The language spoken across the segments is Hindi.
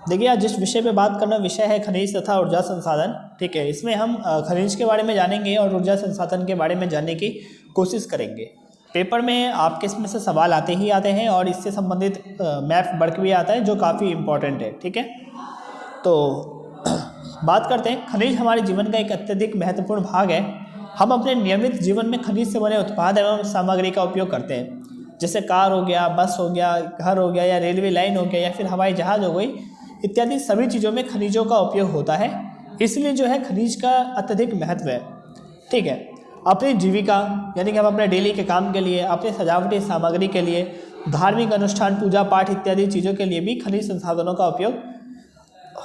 देखिए आज जिस विषय पे बात करना विषय है खनिज तथा ऊर्जा संसाधन। ठीक है, इसमें हम खनिज के बारे में जानेंगे और ऊर्जा संसाधन के बारे में जानने की कोशिश करेंगे। पेपर में आपके इसमें से सवाल आते ही आते हैं और इससे संबंधित मैथ वर्क भी आता है जो काफ़ी इम्पोर्टेंट है। ठीक है, तो बात करते हैं। खनिज हमारे जीवन का एक अत्यधिक महत्वपूर्ण भाग है। हम अपने नियमित जीवन में खनिज से बने उत्पाद एवं सामग्री का उपयोग करते हैं, जैसे कार हो गया, बस हो गया, घर हो गया, या रेलवे लाइन हो गया, या फिर हवाई जहाज़ हो गई, इत्यादि सभी चीज़ों में खनिजों का उपयोग होता है। इसलिए जो है खनिज का अत्यधिक महत्व है। ठीक है, अपनी जीविका यानी कि हम अपने डेली के काम के लिए, अपने सजावटी सामग्री के लिए, धार्मिक अनुष्ठान, पूजा पाठ इत्यादि चीज़ों के लिए भी खनिज संसाधनों का उपयोग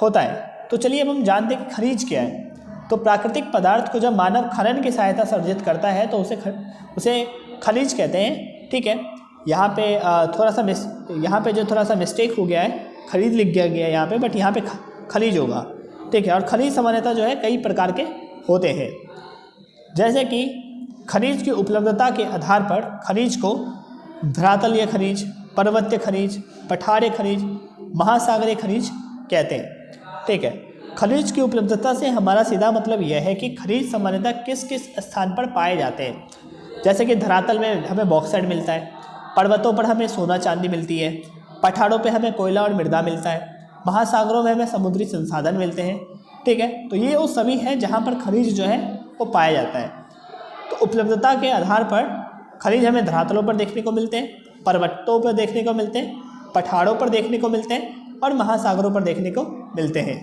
होता है। तो चलिए अब हम जानते हैं कि खनिज क्या है। तो प्राकृतिक पदार्थ को जब मानव खनन की सहायता से अर्जित करता है तो उसे खनिज कहते हैं। ठीक है, यहाँ पे थोड़ा सा मिस्टेक हो गया है, खनिज लिख गया है यहाँ पे, बट यहाँ पे खनिज होगा। ठीक है, और खनिज सामान्यतः जो है कई प्रकार के होते हैं, जैसे कि खनिज की उपलब्धता के आधार पर खनिज को धरातलीय खनिज, पर्वतीय खनिज, पठारीय खनिज, महासागरीय खनिज कहते हैं। ठीक है, खनिज की उपलब्धता से हमारा सीधा मतलब यह है कि खनिज सामान्यतः किस किस स्थान पर पाए जाते हैं। जैसे कि धरातल में हमें बॉक्साइट मिलता है, पर्वतों पर हमें सोना चांदी मिलती है, पठारों पे हमें कोयला और मृदा मिलता है, महासागरों में हमें समुद्री संसाधन मिलते हैं। ठीक है, तो ये वो सभी हैं जहाँ पर खनिज जो है वो पाया जाता है। तो उपलब्धता के आधार पर खनिज हमें धरातलों पर देखने को मिलते हैं, पर्वतों पर देखने को मिलते हैं, पठारों पर देखने को मिलते हैं और महासागरों पर देखने को मिलते हैं।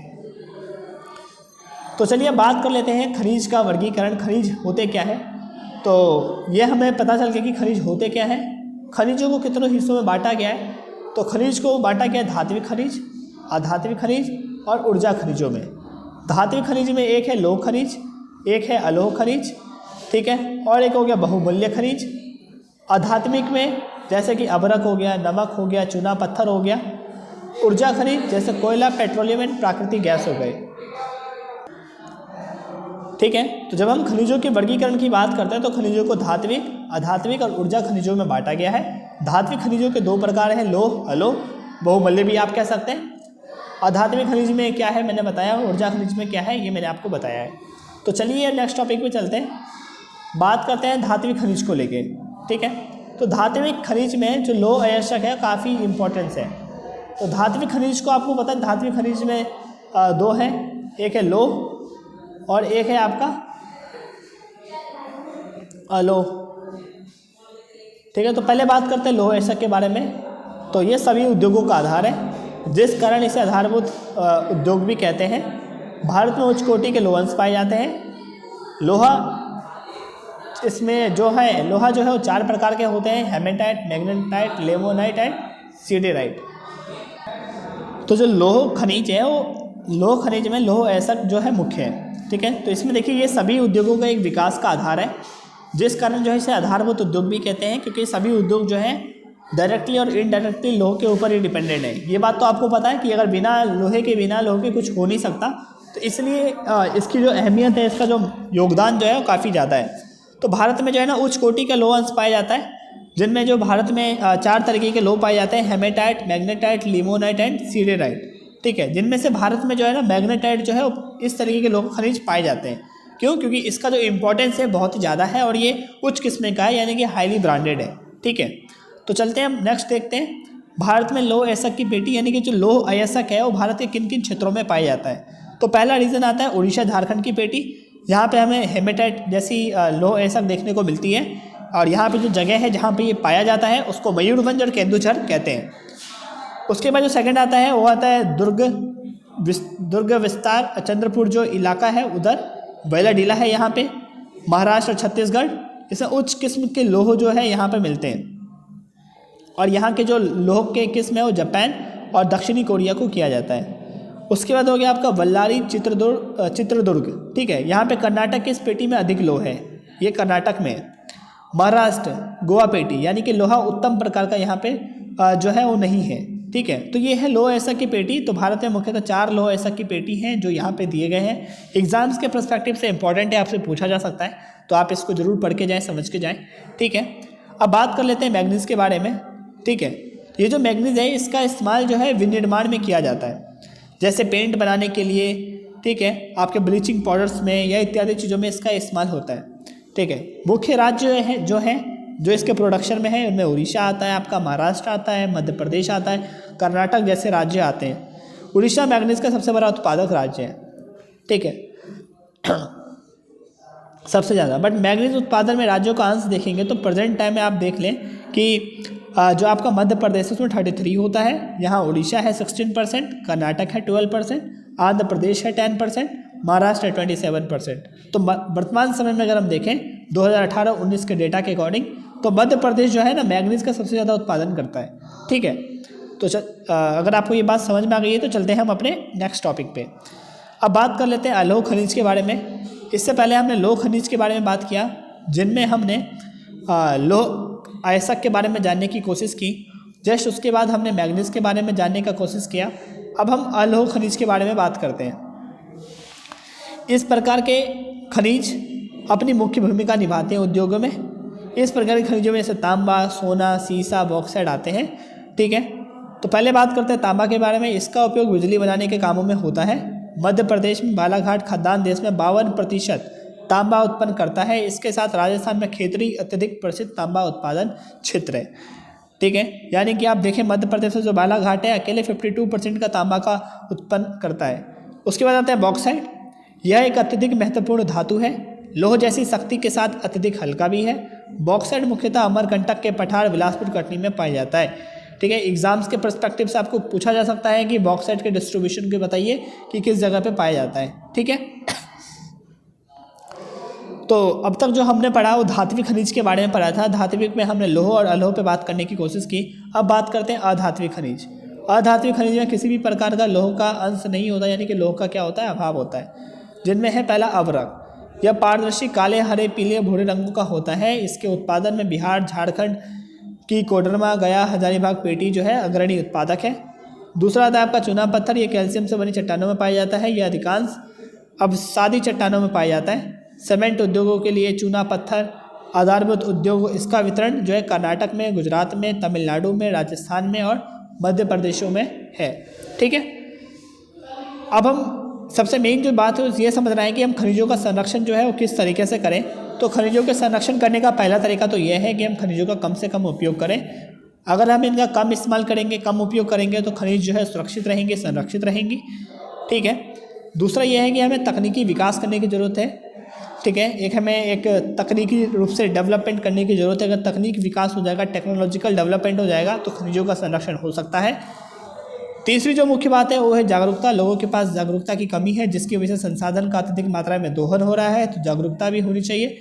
तो चलिए बात कर लेते हैं खनिज का वर्गीकरण, खनिज होते क्या है। तो ये हमें पता चल गया कि खनिज होते क्या है। खनिजों को कितनों हिस्सों में बांटा गया है। तो खनिज को बांटा गया है धात्विक खनिज, अधात्विक खनिज और ऊर्जा खनिजों में। धात्विक खनिज में एक है लौह खनिज, एक है अलोह खनिज, ठीक है, और एक हो गया बहुमूल्य खनिज। अधात्मिक में जैसे कि अभ्रक हो गया, नमक हो गया, चूना पत्थर हो गया। ऊर्जा खनिज जैसे कोयला, पेट्रोलियम एंड प्राकृतिक गैस हो गए। ठीक है, तो जब हम खनिजों के वर्गीकरण की बात करते हैं तो खनिजों को धात्विक, अधात्विक और ऊर्जा खनिजों में बांटा गया है। धात्विक खनिजों के दो प्रकार हैं, लौह, अलोह, बहुमूल्य भी आप कह सकते हैं। अधात्विक खनिज में क्या है मैंने बताया, ऊर्जा खनिज में क्या है ये मैंने आपको बताया है। तो चलिए नेक्स्ट टॉपिक पे चलते हैं, बात करते हैं धात्विक खनिज को लेके। ठीक है, तो धात्विक खनिज में जो लौह अयस्क है काफ़ी इंपॉर्टेंस है। तो धात्विक खनिज को आपको पता है, धात्विक खनिज में दो हैं, एक है लौह और एक है आपका अलोह। ठीक है, तो पहले बात करते हैं लौह अयस्क के बारे में। तो ये सभी उद्योगों का आधार है, जिस कारण इसे आधारभूत उद्योग भी कहते हैं। भारत में उच्च कोटि के लोह अंश पाए जाते हैं। लोहा इसमें जो है, लोहा जो है वो चार प्रकार के होते हैं, hematite, magnetite, limonite and siderite. तो जो लौह खनिज है वो लौह खनिज में लौह अयस्क जो है मुख्य है। ठीक है, तो इसमें देखिए ये सभी उद्योगों का एक विकास का आधार है, जिस कारण जो है इसे आधारभूत उद्योग भी कहते हैं, क्योंकि सभी उद्योग जो हैं डायरेक्टली और इनडायरेक्टली लोहे के ऊपर ही डिपेंडेंट है। ये बात तो आपको पता है कि अगर बिना लोहे के कुछ हो नहीं सकता, तो इसलिए इसकी जो अहमियत है, इसका जो योगदान जो है वो काफ़ी ज़्यादा है। तो भारत में जो है ना उच्च कोटि का लोह अंश पाया जाता है, जिनमें जो भारत में चार तरीके के लोह पाए जाते हैं, hematite, magnetite, limonite and siderite. ठीक है, जिनमें से भारत में जो है ना मैग्नेटाइट जो है इस तरीके के लोह खनिज पाए जाते हैं। क्यों? क्योंकि इसका जो इम्पोर्टेंस है बहुत ही ज़्यादा है और ये उच्च किस्म का है, यानी कि हाईली ब्रांडेड है। ठीक है, तो चलते हैं हम नेक्स्ट देखते हैं, भारत में लौह अयस्क की पेटी यानी कि जो लौह अयस्क है वो भारत के किन किन क्षेत्रों में पाया जाता है। तो पहला रीज़न आता है उड़ीसा झारखंड की पेटी। यहाँ पे हमें हेमेटाइट जैसी लौह अयस्क देखने को मिलती है, और यहाँ पे जो जगह है जहाँ पे ये पाया जाता है उसको मयूरभंज और केंदुझर कहते हैं। उसके बाद जो सेकंड आता है वो आता है दुर्ग विस्तार, चंद्रपुर जो इलाका है उधर बैलाडीला है यहाँ पे, महाराष्ट्र और छत्तीसगढ़। इसमें उच्च किस्म के लोह जो है यहाँ पे मिलते हैं, और यहाँ के जो लोह के किस्म है वो जापान और दक्षिणी कोरिया को किया जाता है। उसके बाद हो गया आपका बल्लारी, चित्रदुर्ग। ठीक है, यहाँ पे कर्नाटक की इस पेटी में अधिक लोह है, ये कर्नाटक में है। महाराष्ट्र गोवा पेटी, यानी कि लोहा उत्तम प्रकार का यहाँ पे जो है वो नहीं है। ठीक है, तो ये है लौह अयस्क की पेटी। तो भारत में मुख्यतः 4 लौह अयस्क की पेटी हैं जो यहाँ पे दिए गए हैं। एग्जाम्स के पर्सपेक्टिव से इंपॉर्टेंट है, आपसे पूछा जा सकता है, तो आप इसको जरूर पढ़ के जाएँ, समझ के जाएँ। ठीक है, अब बात कर लेते हैं मैग्नीज के बारे में। ठीक है, ये जो मैग्नीज है इसका इस्तेमाल जो है विनिर्माण में किया जाता है। जैसे पेंट बनाने के लिए, ठीक है, आपके ब्लीचिंग पाउडर्स में या इत्यादि चीज़ों में इसका इस्तेमाल होता है, ठीक है। मुख्य राज्य जो इसके प्रोडक्शन में है, उनमें उड़ीसा आता है, आपका महाराष्ट्र आता है, मध्य प्रदेश आता है, कर्नाटक जैसे राज्य आते हैं। उड़ीसा मैग्नीज का सबसे बड़ा उत्पादक राज्य है, ठीक है, सबसे ज़्यादा। बट मैग्नीज उत्पादन में राज्यों का अंश देखेंगे तो प्रेजेंट टाइम में आप देख लें कि जो आपका मध्य प्रदेश है उसमें 33 होता है, यहाँ उड़ीसा है 16%, कर्नाटक है 12%, आंध्र प्रदेश है 10%, महाराष्ट्र है 27%। तो वर्तमान समय में अगर हम देखें 2018-19 के डेटा के अकॉर्डिंग, तो मध्य प्रदेश जो है ना मैग्नीज का सबसे ज़्यादा उत्पादन करता है, ठीक है। तो अगर आपको ये बात समझ में आ गई है तो चलते हैं हम अपने नेक्स्ट टॉपिक पे। अब बात कर लेते हैं अलोह खनिज के बारे में। इससे पहले हमने लोह खनिज के बारे में बात किया, जिनमें हमने लोह अयस्क के बारे में जानने की कोशिश की। जस्ट उसके बाद हमने मैग्नीज के बारे में जानने का कोशिश किया। अब हम अलोह खनिज के बारे में बात करते हैं। इस प्रकार के खनिज अपनी मुख्य भूमिका निभाते हैं उद्योगों में। इस प्रकार के खनिजों में जैसे तांबा, सोना, सीसा, बॉक्साइट आते हैं, ठीक है। तो पहले बात करते हैं तांबा के बारे में। इसका उपयोग बिजली बनाने के कामों में होता है। मध्य प्रदेश में बालाघाट खदान देश में 52% तांबा उत्पन्न करता है। इसके साथ राजस्थान में खेतरी अत्यधिक प्रसिद्ध तांबा उत्पादन क्षेत्र है, ठीक है। यानी कि आप देखें मध्य प्रदेश में जो बालाघाट है अकेले 52% का तांबा का उत्पन्न करता है। उसके बाद आता है बॉक्साइट। यह एक अत्यधिक महत्वपूर्ण धातु है, लोह जैसी शक्ति के साथ अत्यधिक हल्का भी है। बॉक्साइट मुख्यतः अमरकंटक के पठार बिलासपुर कटनी में पाया जाता है, ठीक है। एग्जाम्स के पर्सपेक्टिव से आपको पूछा जा सकता है कि बॉक्साइट के डिस्ट्रीब्यूशन के बताइए कि किस जगह पे पाया जाता है, ठीक है। तो अब तक जो हमने पढ़ा वो धात्विक खनिज के बारे में पढ़ा था। धात्विक में हमने लोह और अलोह पे बात करने की कोशिश की। अब बात करते हैं अधात्विक खनिज। अधात्विक खनिज में किसी भी प्रकार का लोह का अंश नहीं होता, यानी कि लोह का क्या होता है, अभाव होता है। जिनमें है पहला अवरक। यह पारदर्शी काले, हरे, पीले, भूरे रंगों का होता है। इसके उत्पादन में बिहार, झारखंड की कोडरमा, गया, हजारीबाग, पेटी जो है अग्रणी उत्पादक है। दूसरा आता है आपका चूना पत्थर। ये कैल्शियम से बनी चट्टानों में पाया जाता है। यह अधिकांश अवसादी चट्टानों में पाया जाता है। सीमेंट उद्योगों के लिए चूना पत्थर आधारभूत उद्योग, इसका वितरण जो है कर्नाटक में, गुजरात में, तमिलनाडु में, राजस्थान में और मध्य प्रदेशों में है, ठीक है। अब हम सबसे मेन जो बात है ये समझ रहे हैं कि हम खनिजों का संरक्षण जो है वो किस तरीके से करें। तो खनिजों के संरक्षण करने का पहला तरीका तो यह है कि हम खनिजों का कम से कम उपयोग करें। अगर हम इनका कम इस्तेमाल करेंगे, कम उपयोग करेंगे तो खनिज जो है सुरक्षित रहेंगे, संरक्षित रहेंगी, ठीक है। दूसरा यह है कि हमें तकनीकी विकास करने की ज़रूरत है, ठीक है। एक तकनीकी रूप से डेवलपमेंट करने की ज़रूरत है। अगर तकनीक विकास हो जाएगा, टेक्नोलॉजिकल डेवलपमेंट हो जाएगा तो खनिजों का संरक्षण हो सकता है। तीसरी जो मुख्य बात है वो है जागरूकता। लोगों के पास जागरूकता की कमी है, जिसकी वजह से संसाधन का अत्यधिक मात्रा में दोहन हो रहा है। तो जागरूकता भी होनी चाहिए।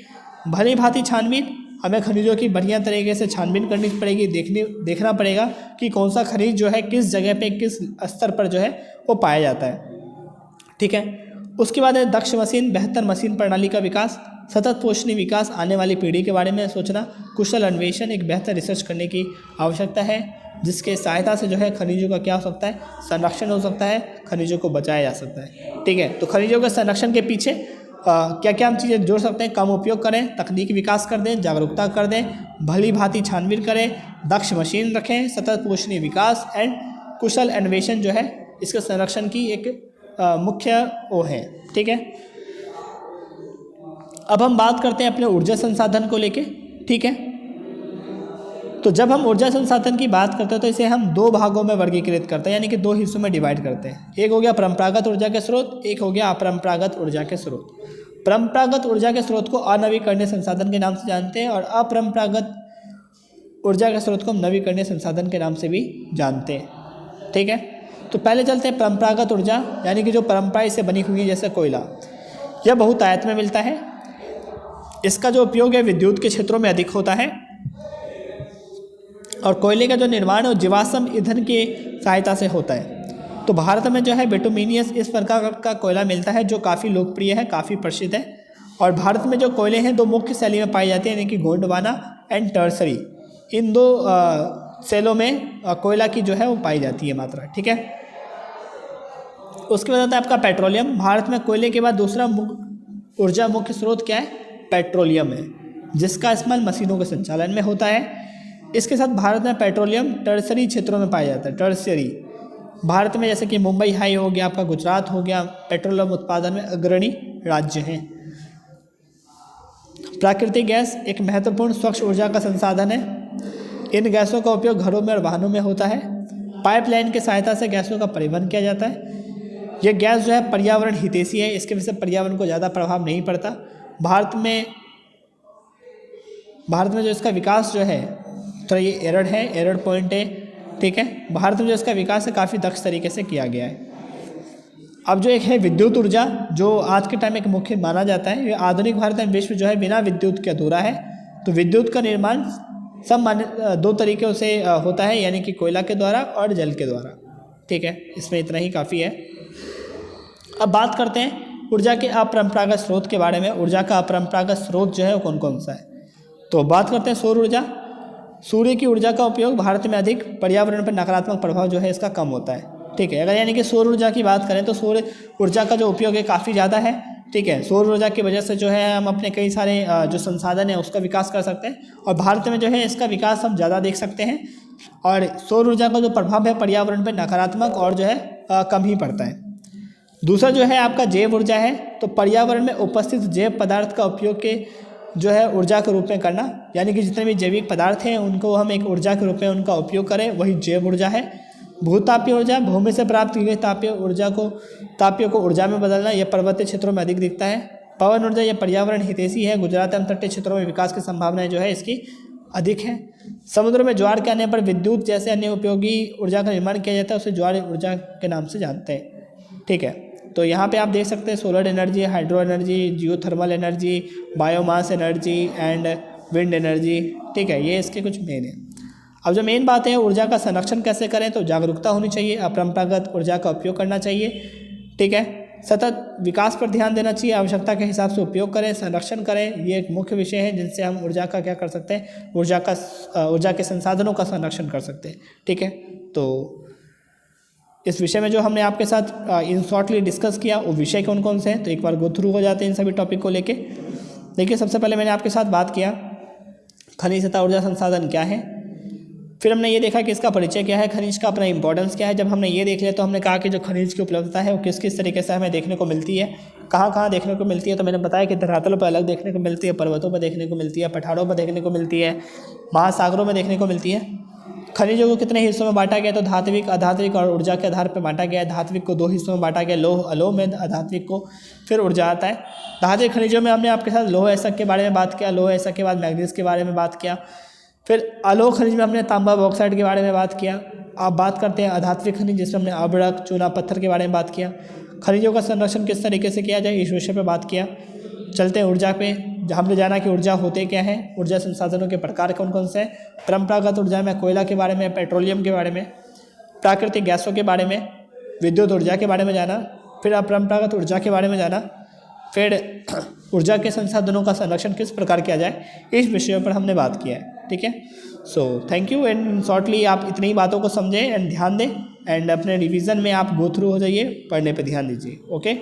भली भांति छानबीन, हमें खनिजों की बढ़िया तरीके से छानबीन करनी पड़ेगी। देखना पड़ेगा कि कौन सा खनिज जो है किस जगह पे, किस स्तर पर जो है वो पाया जाता है, ठीक है। उसके बाद है दक्ष मशीन, बेहतर मशीन प्रणाली का विकास, सतत पोषणीय विकास, आने वाली पीढ़ी के बारे में सोचना, कुशल अन्वेषण, एक बेहतर रिसर्च करने की आवश्यकता है, जिसके सहायता से जो है खनिजों का क्या हो सकता है, संरक्षण हो सकता है, खनिजों को बचाया जा सकता है, ठीक है। तो खनिजों के संरक्षण के पीछे क्या क्या हम चीज़ें जोड़ सकते हैं। कम उपयोग करें, तकनीक विकास कर दें, जागरूकता कर दें, भली भांति छानबीन करें, दक्ष मशीन रखें, सतत पोषणीय विकास एंड कुशल अन्वेषण जो है इसके संरक्षण की एक मुख्य वो है, ठीक है। अब हम बात करते हैं अपने ऊर्जा संसाधन को लेके, ठीक है। तो जब हम ऊर्जा संसाधन की बात करते हैं तो इसे हम दो भागों में वर्गीकृत करते हैं, यानी कि दो हिस्सों में डिवाइड करते हैं। एक हो गया परंपरागत ऊर्जा के स्रोत, एक हो गया अपरंपरागत ऊर्जा के स्रोत। परंपरागत ऊर्जा के स्रोत को अनवीकरणीय संसाधन के नाम से जानते हैं और अपरंपरागत ऊर्जा के स्रोत को हम नवीकरणीय संसाधन के नाम से भी जानते हैं, ठीक है। तो पहले चलते हैं परंपरागत ऊर्जा, यानी कि जो परंपरा से बनी हुई है, जैसे कोयला। यह बहुतायत में मिलता है। इसका जो उपयोग है विद्युत के क्षेत्रों में अधिक होता है और कोयले का जो निर्माण है वो जीवाश्म ईंधन की सहायता से होता है। तो भारत में जो है बिटुमिनियस इस प्रकार का कोयला मिलता है जो काफ़ी लोकप्रिय है, काफ़ी प्रसिद्ध है। और भारत में जो कोयले हैं दो मुख्य शैली में पाई जाती है, यानी कि गोंडवाना एंड टर्सरी। इन दो शैलों में कोयला की जो है वो पाई जाती है मात्रा, ठीक है। उसके बाद आता है आपका पेट्रोलियम। भारत में कोयले के बाद दूसरा ऊर्जा मुख्य स्रोत क्या है, पेट्रोलियम है, जिसका इस्तेमाल मशीनों के संचालन में होता है। इसके साथ भारत में पेट्रोलियम टर्सरी क्षेत्रों में पाया जाता है। टर्सरी भारत में जैसे कि मुंबई हाई हो गया, आपका गुजरात हो गया, पेट्रोलियम उत्पादन में अग्रणी राज्य हैं। प्राकृतिक गैस एक महत्वपूर्ण स्वच्छ ऊर्जा का संसाधन है। इन गैसों का उपयोग घरों में और वाहनों में होता है। पाइपलाइन की सहायता से गैसों का परिवहन किया जाता है। ये गैस जो है पर्यावरण हितैषी है, इसके वजह से पर्यावरण को ज़्यादा प्रभाव नहीं पड़ता। भारत में जो इसका विकास जो है, तो ये एरर पॉइंट है, ठीक है। भारत में जो इसका विकास है काफ़ी दक्ष तरीके से किया गया है। अब जो एक है विद्युत ऊर्जा, जो आज के टाइम में एक मुख्य माना जाता है। ये आधुनिक भारत में विश्व जो है बिना विद्युत के अधूरा है। तो विद्युत का निर्माण दो तरीक़ों से होता है, यानी कि कोयला के द्वारा और जल के द्वारा, ठीक है। इसमें इतना ही काफ़ी है। अब बात करते हैं ऊर्जा के अपरंपरागत स्रोत के बारे में। ऊर्जा का अपरंपरागत स्रोत जो है वो कौन कौन सा है, तो बात करते हैं सौर ऊर्जा। सूर्य की ऊर्जा का उपयोग भारत में अधिक, पर्यावरण पर नकारात्मक प्रभाव जो है इसका कम होता है, ठीक है। अगर यानी कि सौर ऊर्जा की बात करें तो सौर ऊर्जा का जो उपयोग है काफ़ी ज़्यादा है, ठीक है। सौर ऊर्जा की वजह से जो है हम अपने कई सारे जो संसाधन है उसका विकास कर सकते हैं, और भारत में जो है इसका विकास हम ज़्यादा देख सकते हैं। और सौर ऊर्जा का जो प्रभाव है पर्यावरण पर नकारात्मक और जो है कम ही पड़ता है। दूसरा जो है आपका जैव ऊर्जा है। तो पर्यावरण में उपस्थित जैव पदार्थ का उपयोग के जो है ऊर्जा के रूप में करना, यानी कि जितने भी जैविक पदार्थ हैं उनको हम एक ऊर्जा के रूप में उनका उपयोग करें, वही जैव ऊर्जा है। भूतापीय ऊर्जा, भूमि से प्राप्त की गई तापीय को ऊर्जा में बदलना, यह पर्वतीय क्षेत्रों में अधिक दिखता है। पवन ऊर्जा, यह पर्यावरण हितैषी है। गुजरात एवं तटीय क्षेत्रों में विकास की संभावनाएं जो है इसकी अधिक है। समुद्र में ज्वार के आने पर विद्युत जैसे अन्य उपयोगी ऊर्जा का निर्माण किया जाता है, उसे ज्वार ऊर्जा के नाम से जानते हैं, ठीक है। तो यहाँ पे आप देख सकते हैं solar energy, hydro energy, geothermal energy, biomass energy and wind energy, ठीक है। ये इसके कुछ मेन है। अब जो मेन बात है ऊर्जा का संरक्षण कैसे करें, तो जागरूकता होनी चाहिए, अपरंपरागत ऊर्जा का उपयोग करना चाहिए, ठीक है। सतत विकास पर ध्यान देना चाहिए, आवश्यकता के हिसाब से उपयोग करें, संरक्षण करें। ये एक मुख्य विषय है जिनसे हम ऊर्जा का क्या कर सकते हैं, ऊर्जा के संसाधनों का संरक्षण कर सकते हैं, ठीक है। तो इस विषय में जो हमने आपके साथ इन शॉर्टली डिस्कस किया वो विषय कौन कौन से हैं, तो एक बार गो थ्रू हो जाते हैं इन सभी टॉपिक को लेके। देखिए, सबसे पहले मैंने आपके साथ बात किया खनिज तथा ऊर्जा संसाधन क्या है। फिर हमने ये देखा कि इसका परिचय क्या है, खनिज का अपना इंपॉर्टेंस क्या है। जब हमने ये देख लिया तो हमने कहा कि जो खनिज की उपलब्धता है वो किस किस तरीके से हमें देखने को मिलती है, कहाँ कहाँ देखने को मिलती है। तो मैंने बताया कि धरातल पर अलग देखने को मिलती है, पर्वतों पर देखने को मिलती है, पठारों पर देखने को मिलती है, महासागरों में देखने को मिलती है। खनिजों को कितने हिस्सों में बांटा गया, तो धात्विक, अधात्विक और ऊर्जा के आधार पर बांटा गया है। धात्विक को 2 हिस्सों में बांटा गया, लौह, अलोह में, अधात्विक को फिर ऊर्जा आता है। धात्विक खनिजों में हमने आपके साथ लौह ऐसा के बारे में बात किया, लौह ऐसा के बाद मैग्नीज के बारे में बात किया। फिर अलोह खनिज में हमने तांबा बॉक्साइड के बारे में बात किया। आप बात करते हैं अधात्विक खनिज, जिसमें हमने अब्रक, चूना पत्थर के बारे में बात किया। खनिजों का संरक्षण किस तरीके से किया जाए, इस विषय पर बात किया। चलते हैं ऊर्जा पे। हमने जाना कि ऊर्जा होते क्या हैं, ऊर्जा संसाधनों के प्रकार कौन कौन से हैं। परंपरागत ऊर्जा में कोयला के बारे में, पेट्रोलियम के बारे में, प्राकृतिक गैसों के बारे में, विद्युत ऊर्जा के बारे में जाना। फिर अपरंपरागत ऊर्जा के बारे में जाना। फिर ऊर्जा के संसाधनों का संरक्षण किस प्रकार किया जाए, इस विषयों पर हमने बात किया है, ठीक है। So thank you. And shortly आप इतनी ही बातों को समझें एंड ध्यान दें, एंड अपने रिवीजन में आप गो थ्रू हो जाइए, पढ़ने पे ध्यान दीजिए। ओके।